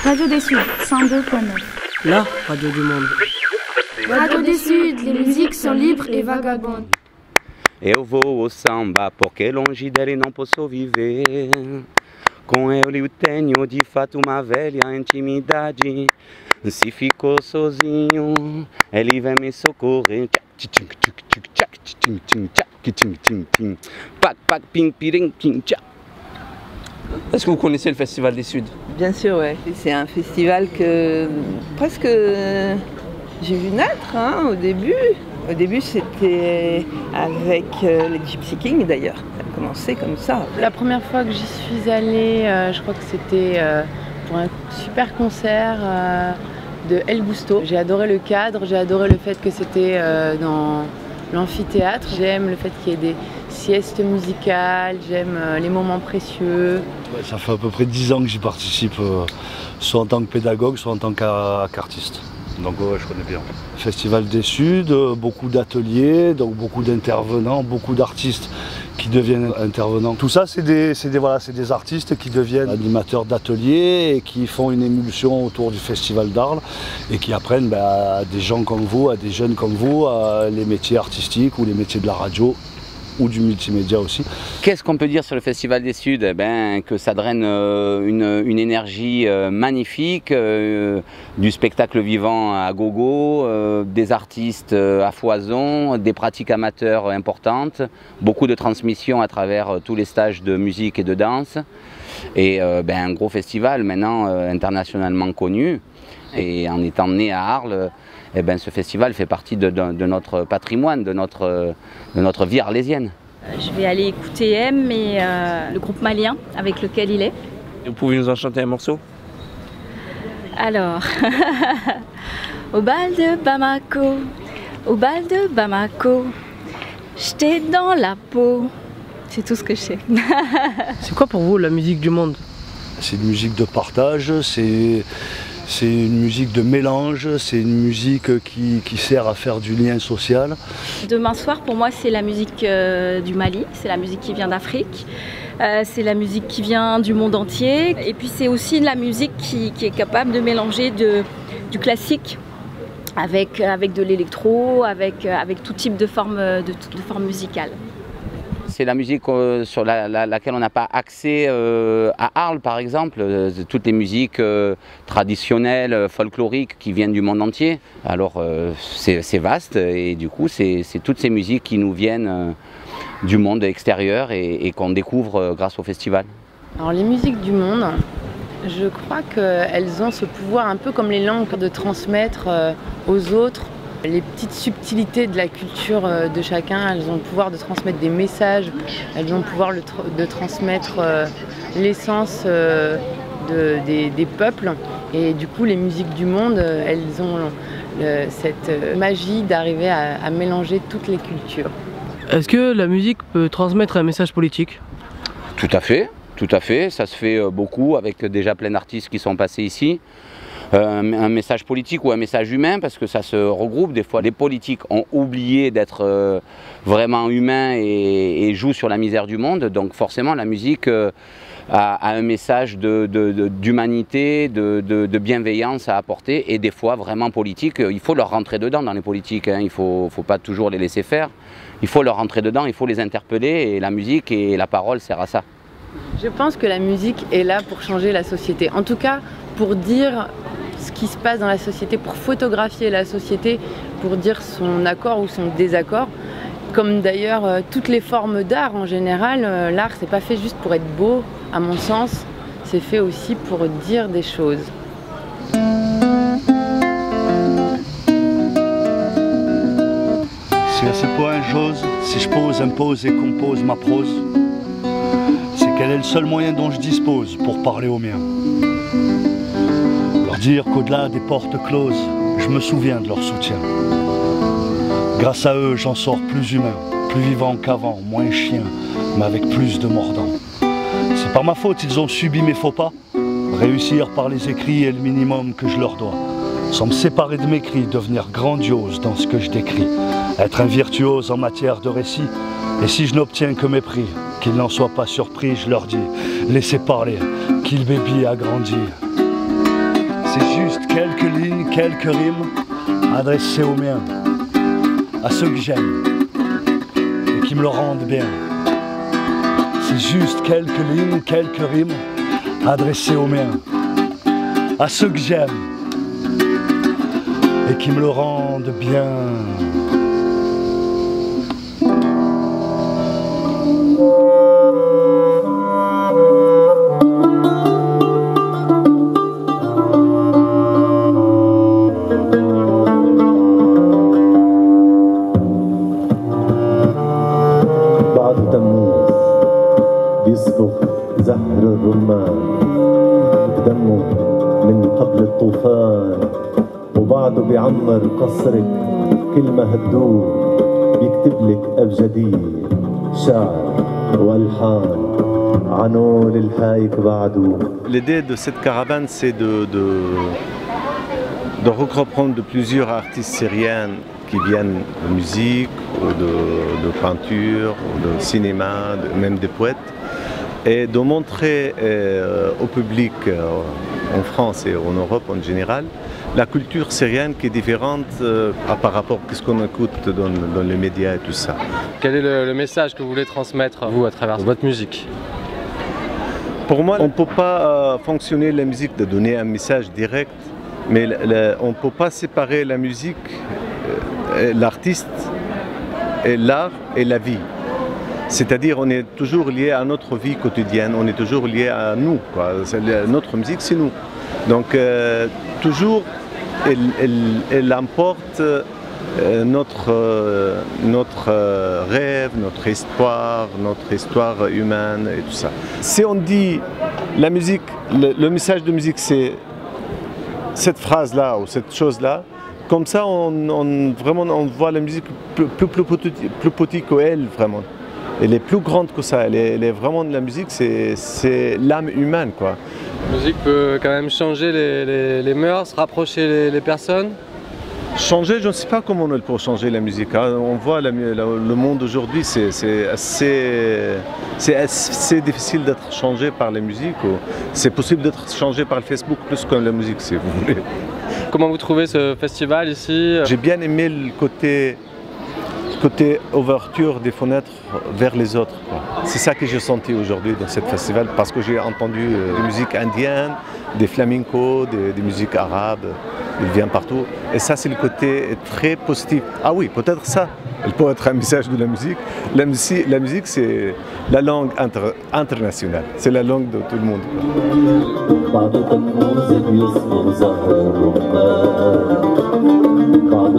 Radio des Suds, 102.9. La radio du monde. Radio des Suds, les musiques sont libres e vagabondes. Eu vou ao samba porque longe dele não posso viver. Com ele eu tenho de fato uma velha intimidade. Se ficou sozinho, ele vem me socorrer. Est-ce que vous connaissez le Festival des Suds? Bien sûr, ouais. C'est un festival que presque j'ai vu naître au début. Au début, c'était avec les Gypsy Kings d'ailleurs. Ça a commencé comme ça. La première fois que j'y suis allée, je crois que c'était pour un super concert de El Gusto. J'ai adoré le cadre, j'ai adoré le fait que c'était dans l'amphithéâtre. J'aime le fait qu'il y ait des siestes musicales, j'aime les moments précieux. Ça fait à peu près 10 ans que j'y participe, soit en tant que pédagogue, soit en tant qu'artiste. Donc ouais, je connais bien. Festival des Suds, beaucoup d'ateliers, donc beaucoup d'intervenants, beaucoup d'artistes qui deviennent intervenants. Tout ça, c'est des artistes qui deviennent animateurs d'ateliers et qui font une émulsion autour du Festival d'Arles et qui apprennent à des gens comme vous, à des jeunes comme vous, les métiers artistiques ou les métiers de la radio ou du multimédia aussi. Qu'est-ce qu'on peut dire sur le Festival des Suds? Que ça draine une énergie magnifique, du spectacle vivant à gogo, des artistes à foison, des pratiques amateurs importantes, beaucoup de transmissions à travers tous les stages de musique et de danse, et un gros festival maintenant internationalement connu. Et en étant né à Arles, ce festival fait partie de notre patrimoine, de notre vie arlésienne. Je vais aller écouter M et le groupe malien avec lequel il est. Vous pouvez nous en chanter un morceau? Alors, au bal de Bamako, j'étais dans la peau. C'est tout ce que je sais. C'est quoi pour vous la musique du monde? C'est une musique de partage, c'est une musique de mélange, c'est une musique qui sert à faire du lien social. Demain soir, pour moi, c'est la musique du Mali, c'est la musique qui vient d'Afrique, c'est la musique qui vient du monde entier. Et puis c'est aussi la musique qui est capable de mélanger du classique avec de l'électro, avec tout type de forme musicale. C'est la musique sur laquelle on n'a pas accès à Arles, par exemple. Toutes les musiques traditionnelles, folkloriques qui viennent du monde entier. Alors c'est vaste et du coup c'est toutes ces musiques qui nous viennent du monde extérieur et qu'on découvre grâce au festival. Alors les musiques du monde, je crois qu'elles ont ce pouvoir un peu comme les langues de transmettre aux autres les petites subtilités de la culture de chacun. Elles ont le pouvoir de transmettre des messages, elles ont le pouvoir de transmettre l'essence des peuples. Et du coup, les musiques du monde, elles ont cette magie d'arriver à mélanger toutes les cultures. Est-ce que la musique peut transmettre un message politique? Tout à fait, ça se fait beaucoup avec déjà plein d'artistes qui sont passés ici. Un message politique ou un message humain, parce que ça se regroupe. Des fois, les politiques ont oublié d'être vraiment humains et jouent sur la misère du monde. Donc forcément, la musique a un message d'humanité, de bienveillance à apporter, et des fois vraiment politique. Il faut leur rentrer dedans dans les politiques, hein. Il ne faut pas toujours les laisser faire. Il faut leur rentrer dedans, il faut les interpeller, et la musique et la parole sert à ça. Je pense que la musique est là pour changer la société. En tout cas, pour dire ce qui se passe dans la société, pour photographier la société, pour dire son accord ou son désaccord. Comme d'ailleurs toutes les formes d'art en général, l'art c'est pas fait juste pour être beau, à mon sens, c'est fait aussi pour dire des choses. Si c'est pas une chose, si je pose, impose et compose ma prose, c'est quel est le seul moyen dont je dispose pour parler aux miens. Leur dire qu'au-delà des portes closes, je me souviens de leur soutien. Grâce à eux, j'en sors plus humain, plus vivant qu'avant, moins chien, mais avec plus de mordant. C'est par ma faute, ils ont subi mes faux pas. Réussir par les écrits est le minimum que je leur dois. Sans me séparer de mes cris, devenir grandiose dans ce que je décris. Être un virtuose en matière de récit. Et si je n'obtiens que mépris, qu'ils n'en soient pas surpris, je leur dis, laissez parler, Kill Baby a grandi. C'est juste quelques lignes, quelques rimes adressées aux miens, à ceux que j'aime et qui me le rendent bien. C'est juste quelques lignes, quelques rimes adressées aux miens, à ceux que j'aime et qui me le rendent bien. بيصبغ زهر الرمان بدمه من قبل الطوفان وبعده بيعمر قصرك كل ما هدوه بيكتب لك أبجدية شعر والحان عنو للهايك بعده. L'idée de cette caravane, c'est de reprendre de plusieurs artistes syriens qui viennent de musique, ou de peinture, ou de cinéma, même des poètes, et de montrer au public en France et en Europe en général la culture syrienne qui est différente par rapport à ce qu'on écoute dans les médias et tout ça. Quel est le message que vous voulez transmettre, vous, à travers votre musique? Pour moi, on ne peut pas fonctionner la musique de donner un message direct, mais on ne peut pas séparer la musique, l'artiste, et l'art et la vie. C'est-à-dire on est toujours lié à notre vie quotidienne, on est toujours lié à nous, quoi. Notre musique, c'est nous. Donc toujours, elle emporte notre rêve, notre histoire humaine et tout ça. Si on dit la musique, le message de musique, c'est cette phrase-là ou cette chose-là, comme ça on voit la musique plus petite qu'elle, vraiment. Elle est plus grande que ça, elle est vraiment, la musique, c'est l'âme humaine, quoi. La musique peut quand même changer les mœurs, rapprocher les personnes. Changer, je ne sais pas comment elle peut changer la musique. Hein. On voit le monde aujourd'hui, c'est assez difficile d'être changé par la musique. C'est possible d'être changé par le Facebook plus que la musique, si vous voulez. Comment vous trouvez ce festival ici? J'ai bien aimé le côté ouverture des fenêtres vers les autres. C'est ça que j'ai senti aujourd'hui dans ce festival, parce que j'ai entendu des musiques indiennes, des flamencos, des musiques arabes, il vient partout. Et ça, c'est le côté très positif. Ah oui, peut-être ça, elle peut être un message de la musique. La musique, c'est la langue internationale, c'est la langue de tout le monde. بعد